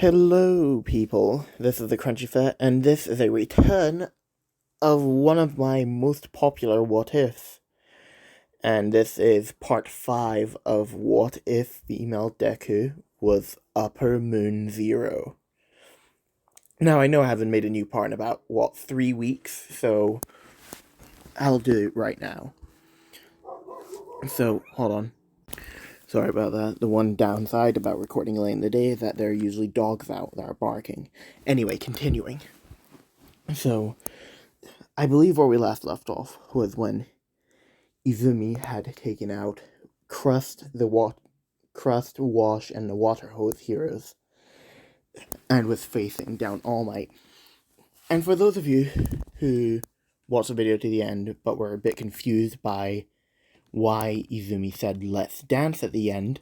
Hello, people. This is the Crunchy Fair, and this is a return of one of my most popular what ifs. And this is part 5 of What If Female Deku was Upper Moon Zero. Now, I know I haven't made a new part in about, 3 weeks, so I'll do it right now. So, hold on. Sorry about that. The one downside about recording late in the day is that there are usually dogs out that are barking. Anyway, continuing. So, I believe where we last left off was when Izumi had taken out Crust, Wash, and the Water Hose heroes, and was facing down All Might. And for those of you who watched the video to the end but were a bit confused by why Izumi said "Let's dance" at the end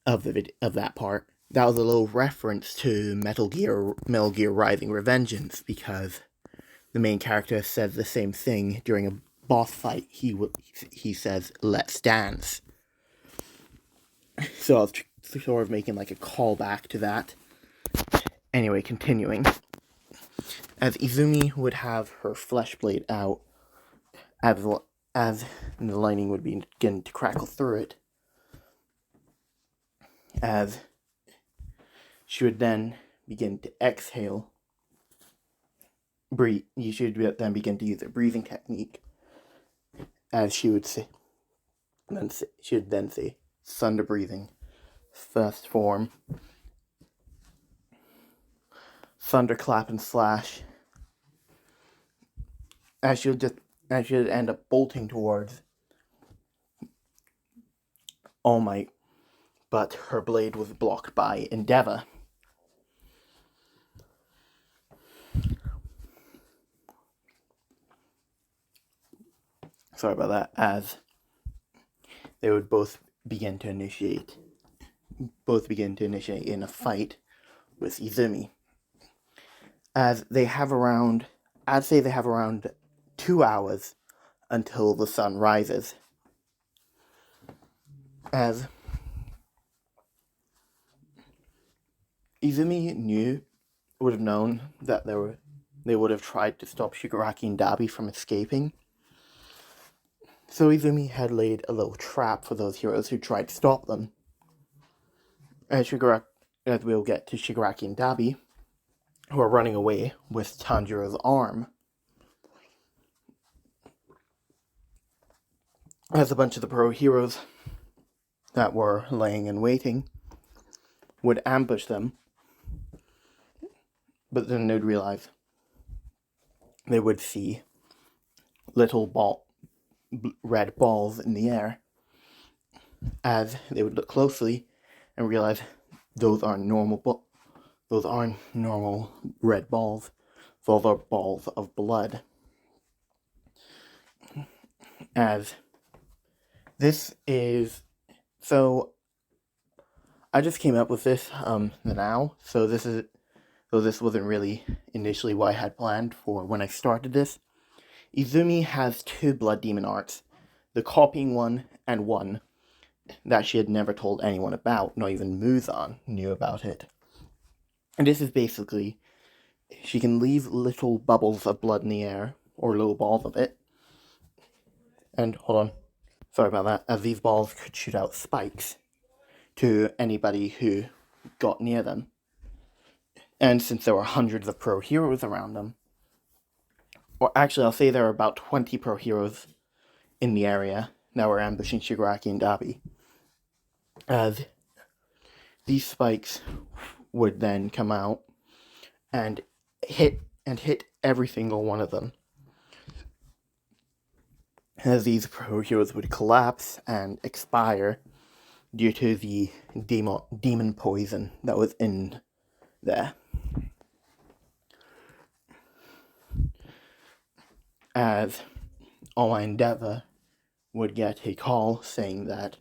of that part, that was a little reference to Metal Gear Rising: Revengeance, because the main character says the same thing during a boss fight. He says, "Let's dance." So I was sort of making like a callback to that. Anyway, continuing. As Izumi would have her flesh blade out, as the lightning would begin to crackle through it, as she would then begin to exhale, you should then begin to use a breathing technique, as she would say, she would then say, thunder breathing, first form, thunderclap and slash, as she would end up bolting towards All Might, but her blade was blocked by Endeavor. Sorry about that, as they would both begin to initiate in a fight with Izumi. As they have around 2 hours until the sun rises. As Izumi would have known that they would have tried to stop Shigaraki and Dabi from escaping. So Izumi had laid a little trap for those heroes who tried to stop them. As we'll get to Shigaraki and Dabi, who are running away with Tanjiro's arm. As a bunch of the pro heroes that were laying in waiting would ambush them, but then they'd realize they would see little red balls in the air, as they would look closely and realize those aren't normal red balls. Those are balls of blood. As this is so, I just came up with this now. So this wasn't really initially what I had planned for when I started this. Izumi has 2 blood demon arts, the copying one and one that she had never told anyone about. Not even Muzan knew about it. And this is basically, she can leave little bubbles of blood in the air, or little balls of it. And, hold on, sorry about that, as these balls could shoot out spikes to anybody who got near them. And since there were hundreds of pro heroes around them, or actually I'll say there were about 20 pro heroes in the area that were ambushing Shigaraki and Dabi, as these spikes would then come out and hit every single one of them, as these pro heroes would collapse and expire due to the demon poison that was in there. As All Might Endeavor would get a call saying that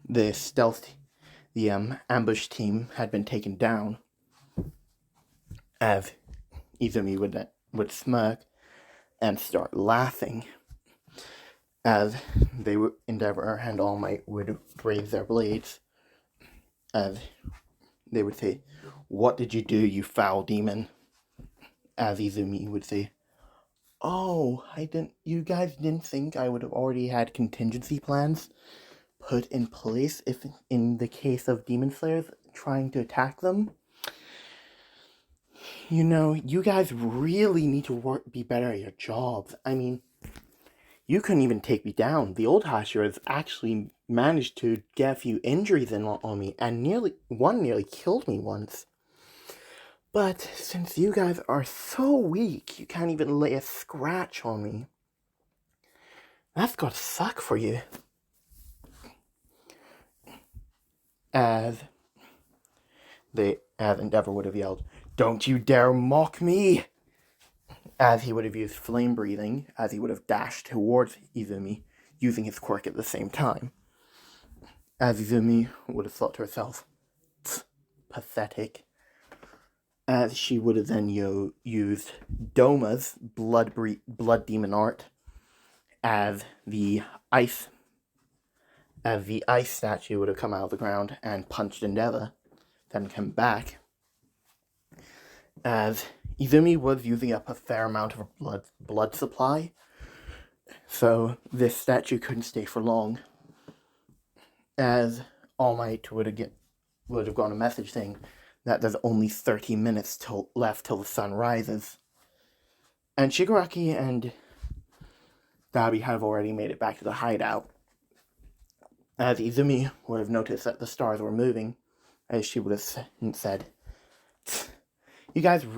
the ambush team had been taken down, as Izumi would smirk and start laughing, as Endeavor and All Might would raise their blades, as they would say, "What did you do, you foul demon?" As Izumi would say, "Oh, you guys didn't think I would have already had contingency plans put in place if in the case of demon slayers trying to attack them? You know, you guys really need to be better at your jobs. I mean, you couldn't even take me down. The old Hashira actually managed to get a few injuries on me, and nearly killed me once. But since you guys are so weak, you can't even lay a scratch on me. That's gotta suck for you." As Endeavor would have yelled, "Don't you dare mock me!" As he would have used flame breathing, as he would have dashed towards Izumi, using his quirk at the same time. As Izumi would have thought to herself, pathetic. As she would have then used Doma's blood demon art as the ice statue would have come out of the ground and punched Endeavor, then come back. As Izumi was using up a fair amount of blood supply, so this statue couldn't stay for long. As All Might would have gone a message saying that there's only 30 minutes left till the sun rises. And Shigaraki and Dabi have already made it back to the hideout. As Izumi would have noticed that the stars were moving, as she would have said, You guys were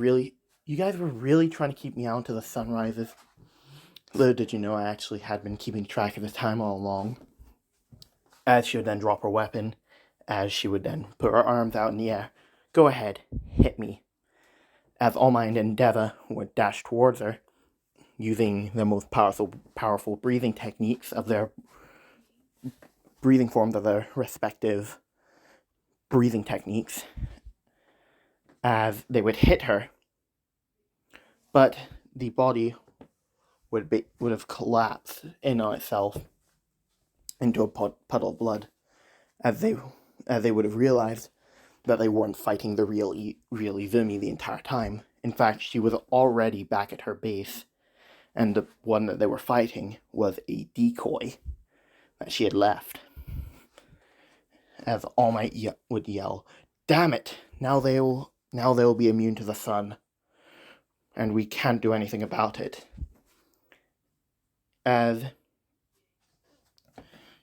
really trying to keep me out until the sun rises. Little did you know I actually had been keeping track of the time all along." As she would then drop her weapon, as she would then put her arms out in the air. "Go ahead, hit me." As All Might and Endeavor would dash towards her, using the most powerful breathing techniques of their breathing forms of their respective breathing techniques, as they would hit her, but the body would have collapsed in on itself into a puddle of blood, as they would have realized that they weren't fighting the real Izumi the entire time. In fact, she was already back at her base, and the one that they were fighting was a decoy that she had left. As All Might would yell, "Damn it! Now they'll be immune to the sun, and we can't do anything about it." As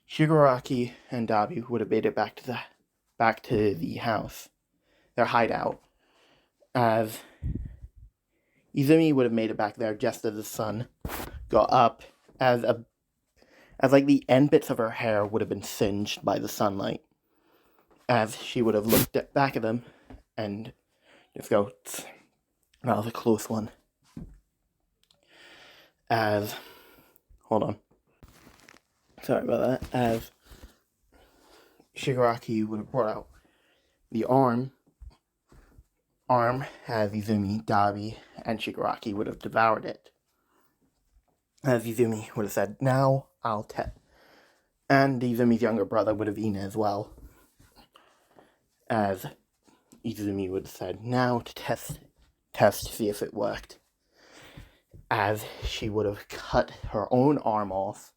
Shigaraki and Dabi would have made it back to the house, their hideout, as Izumi would have made it back there just as the sun got up, as like the end bits of her hair would have been singed by the sunlight, as she would have looked back at them and just go, "That was a close one." Hold on. Sorry about that. As Shigaraki would have brought out the arm as Izumi, Dabi, and Shigaraki would have devoured it. As Izumi would have said, "Now I'll test." And Izumi's younger brother would have eaten it as well. As Izumi would have said, "Now to test to see if it worked." As she would have cut her own arm off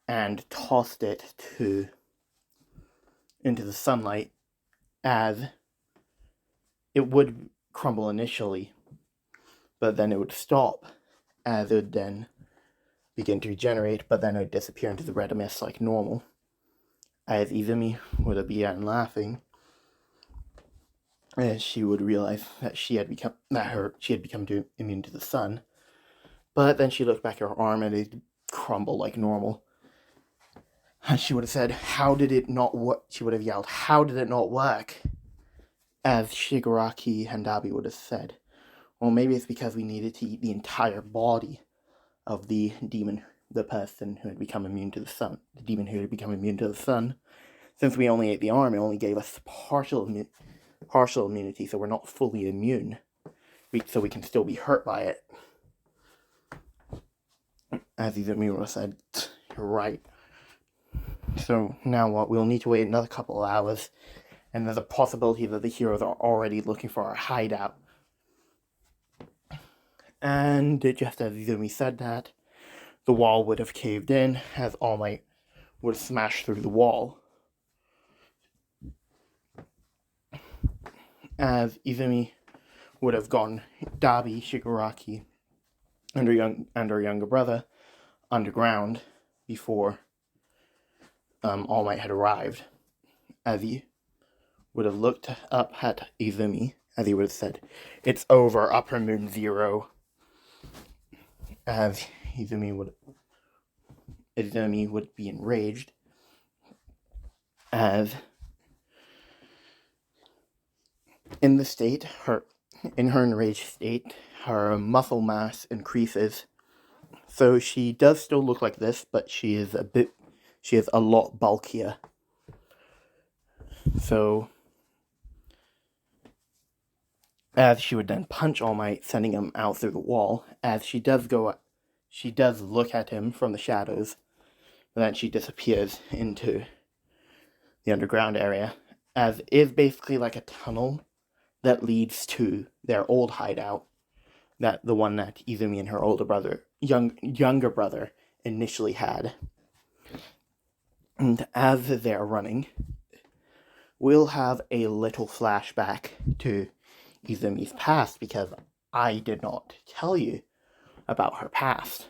and tossed it into the sunlight, as it would crumble initially, but then it would stop, as it would then begin to regenerate, but then it would disappear into the red mist like normal. As Izumi would have begun laughing, as she would realize that she had become immune to the sun. But then she looked back at her arm and it crumbled like normal. And she would have said, "How did it not work?" She would have yelled, "How did it not work?" As Shigaraki and Dabi would have said, "Well, maybe it's because we needed to eat the entire body of the demon, the person who had become immune to the sun. The demon who had become immune to the sun. Since we only ate the arm, it only gave us partial immunity, so we're not fully immune. So we can still be hurt by it." As Izumi said, "You're right. So now what? We'll need to wait another couple of hours and there's a possibility that the heroes are already looking for a hideout. And just as Izumi said that, the wall would have caved in as All Might would have smashed through the wall. As Izumi would have gone Dabi Shigaraki and her younger brother underground before All Might had arrived. As he would have looked up at Izumi, as he would have said, "It's over, Upper Moon Zero." As Izumi would be enraged, as in her enraged state, her muscle mass increases. So she does still look like this, but she is a lot bulkier. So as she would then punch All Might, sending him out through the wall, as she does look at him from the shadows, and then she disappears into the underground area, as is basically like a tunnel that leads to their old hideout, the one that Izumi and her younger brother initially had. And as they're running, we'll have a little flashback to Izumi's past, because I did not tell you about her past.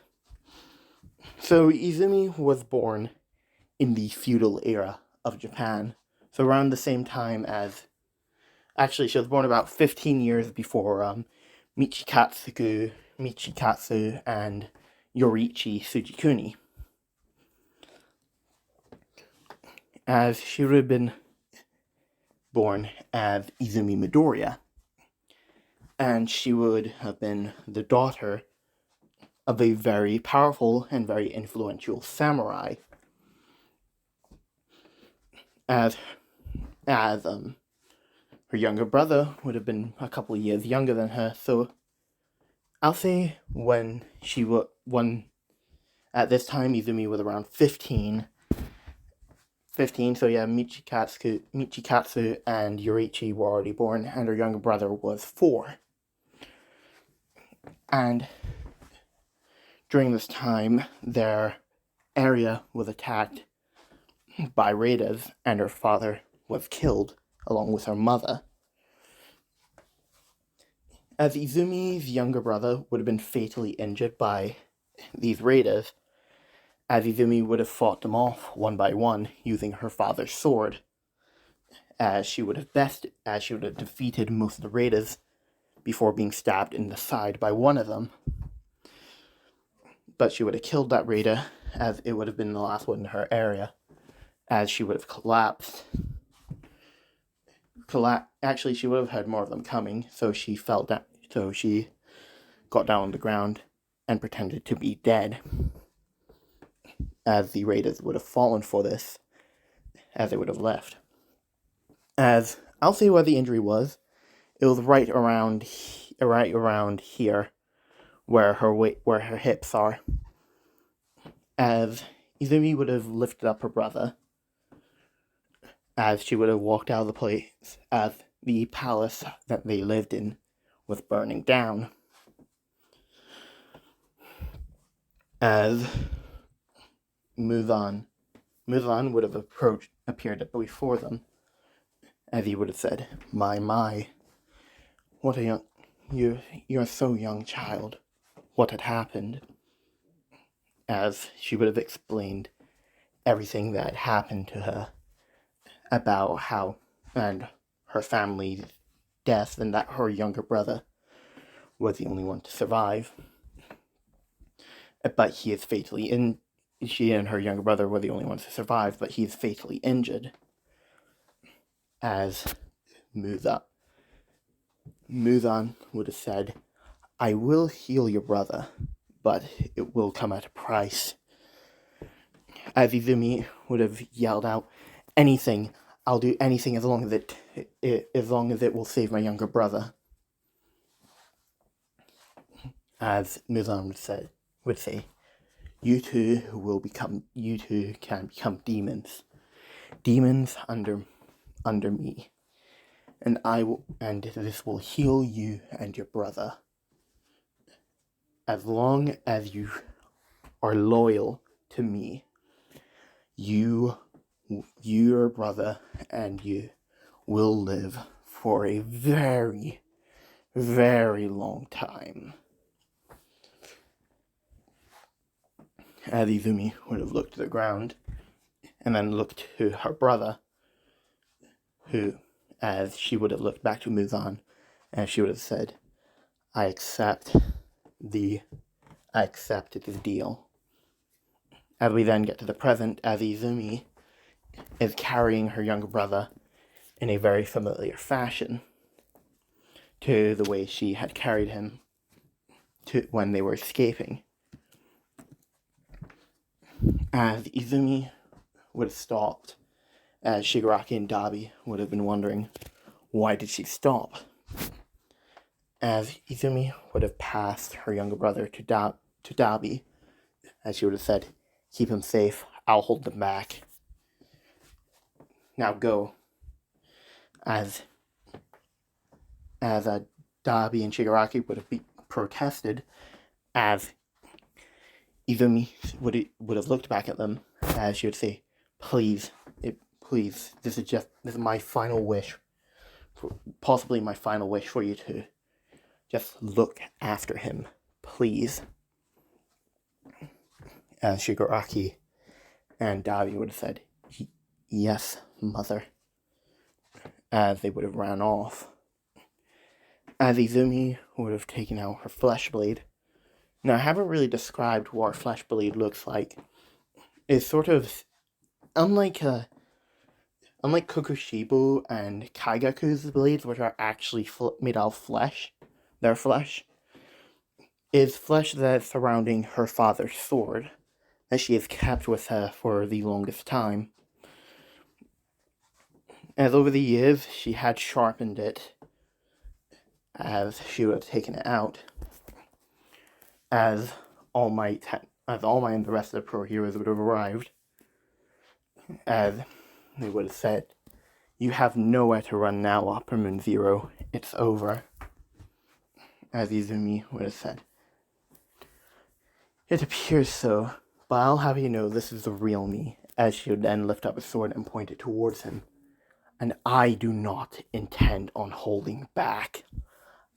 So Izumi was born in the feudal era of Japan, so around the same time as... Actually, she was born about 15 years before Michikatsu and Yoriichi Tsujikuni. As she would have been born as Izumi Midoriya, and she would have been the daughter of a very powerful and very influential samurai. As her younger brother would have been a couple of years younger than her, so I'll say at this time Izumi was around 15, so yeah, Michikatsu and Yoriichi were already born, and her younger brother was 4. And during this time, their area was attacked by raiders, and her father was killed along with her mother. As Izumi's younger brother would have been fatally injured by these raiders, as Izumi would have fought them off one by one using her father's sword, as she would have defeated most of the raiders before being stabbed in the side by one of them. But she would have killed that raider, as it would have been the last one in her area, as she would have collapsed. Actually, she would have had more of them coming, so she fell down. So she got down on the ground and pretended to be dead, as the raiders would have fallen for this, as they would have left. As I'll say where the injury was. It was right around here, where her hips are. As Izumi would have lifted up her brother, as she would have walked out of the place, as the palace that they lived in was burning down. As Muzan would have appeared before them, as he would have said, My, what a you're so young, child. What had happened?" As she would have explained everything that had happened to her about how, and her family's death, and that her younger brother was the only one to survive. But he is she and her younger brother were the only ones to survive, but he is fatally injured. As Muzan would have said, "I will heal your brother, but it will come at a price." As Izumi would have yelled out, "Anything, I'll do anything as long as it will save my younger brother." As Muzan would say, you two can become demons. Demons under under me, and this will heal you and your brother. As long as you are loyal to me, your brother, and you will live for a very, very long time. As Izumi would have looked to the ground, and then looked to her brother, who, as she would have looked back to Muzan, and she would have said, I accept the deal. As we then get to the present, as Izumi is carrying her younger brother in a very familiar fashion to the way she had carried him when they were escaping. As Izumi would have stopped, as Shigaraki and Dabi would have been wondering, why did she stop? As Izumi would have passed her younger brother to Dabi, as she would have said, keep him safe, I'll hold them back. Now go. As Dabi and Shigaraki would have protested, as Izumi would have looked back at them, as she would say, please, this is my final wish, possibly my final wish for you to just look after him, please. As Shigaraki and Dabi would have said, yes, mother, as they would have ran off. As Izumi would have taken out her flesh blade. Now, I haven't really described what her flesh blade looks like. It's sort of, unlike Kokushibo and Kaigaku's blades, which are actually made out of flesh, their flesh, is flesh that is surrounding her father's sword, that she has kept with her for the longest time. As over the years, she had sharpened it as she would have taken it out, as All Might and the rest of the pro heroes would have arrived, as they would have said, you have nowhere to run now, Upper Moon Zero, it's over. As Izumi would have said, it appears so, but I'll have you know this is the real me, as she would then lift up a sword and point it towards him. And I do not intend on holding back.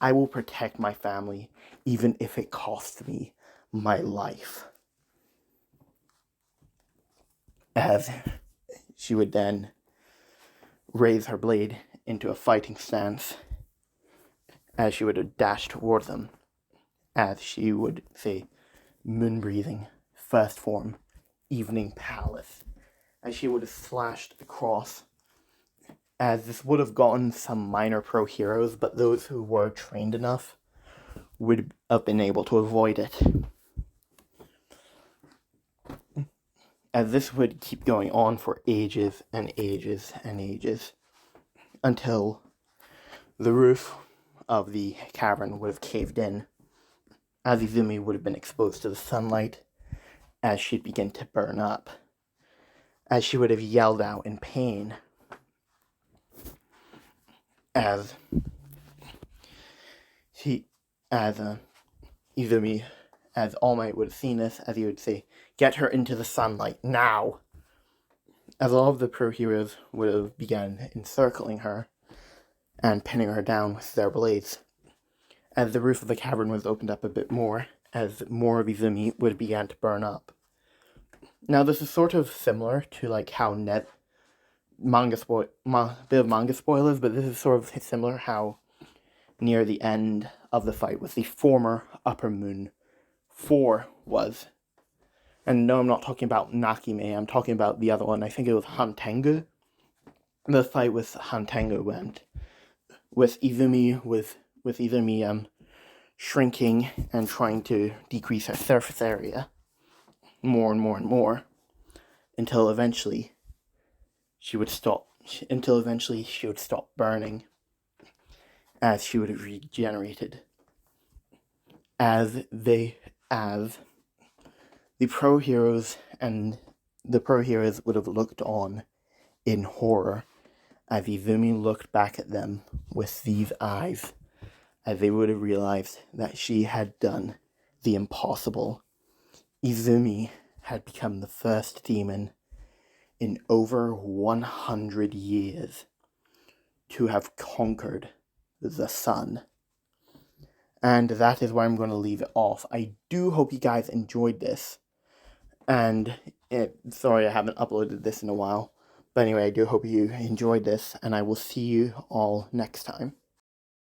I will protect my family, even if it costs me my life. As she would then raise her blade into a fighting stance, as she would have dashed toward them, as she would say, moon breathing, first form, evening palace, as she would have slashed across. As this would have gotten some minor pro heroes, but those who were trained enough would have been able to avoid it. As this would keep going on for ages and ages and ages, until the roof of the cavern would have caved in, as Izumi would have been exposed to the sunlight, as she'd begin to burn up, as she would have yelled out in pain, as Izumi, as All Might would have seen this, as he would say, get her into the sunlight, now! As all of the pro heroes would have begun encircling her and pinning her down with their blades, as the roof of the cavern was opened up a bit more, as more of Izumi would begin to burn up. Now, this is sort of similar to like how bit of manga spoilers, but this is sort of similar how near the end of the fight with the former Upper Moon 4 was. And no, I'm not talking about Nakime, I'm talking about the other one. I think it was Hantengu. The fight with Hantengu went with Izumi shrinking and trying to decrease her surface area more and more and more until eventually she would stop burning, as she would have regenerated. As the pro heroes would have looked on in horror as Izumi looked back at them with these eyes, as they would have realized that she had done the impossible. Izumi had become the first demon in over 100 years to have conquered the sun. And that is where I'm going to leave it off. I do hope you guys enjoyed this. And sorry I haven't uploaded this in a while. But anyway, I do hope you enjoyed this, and I will see you all next time.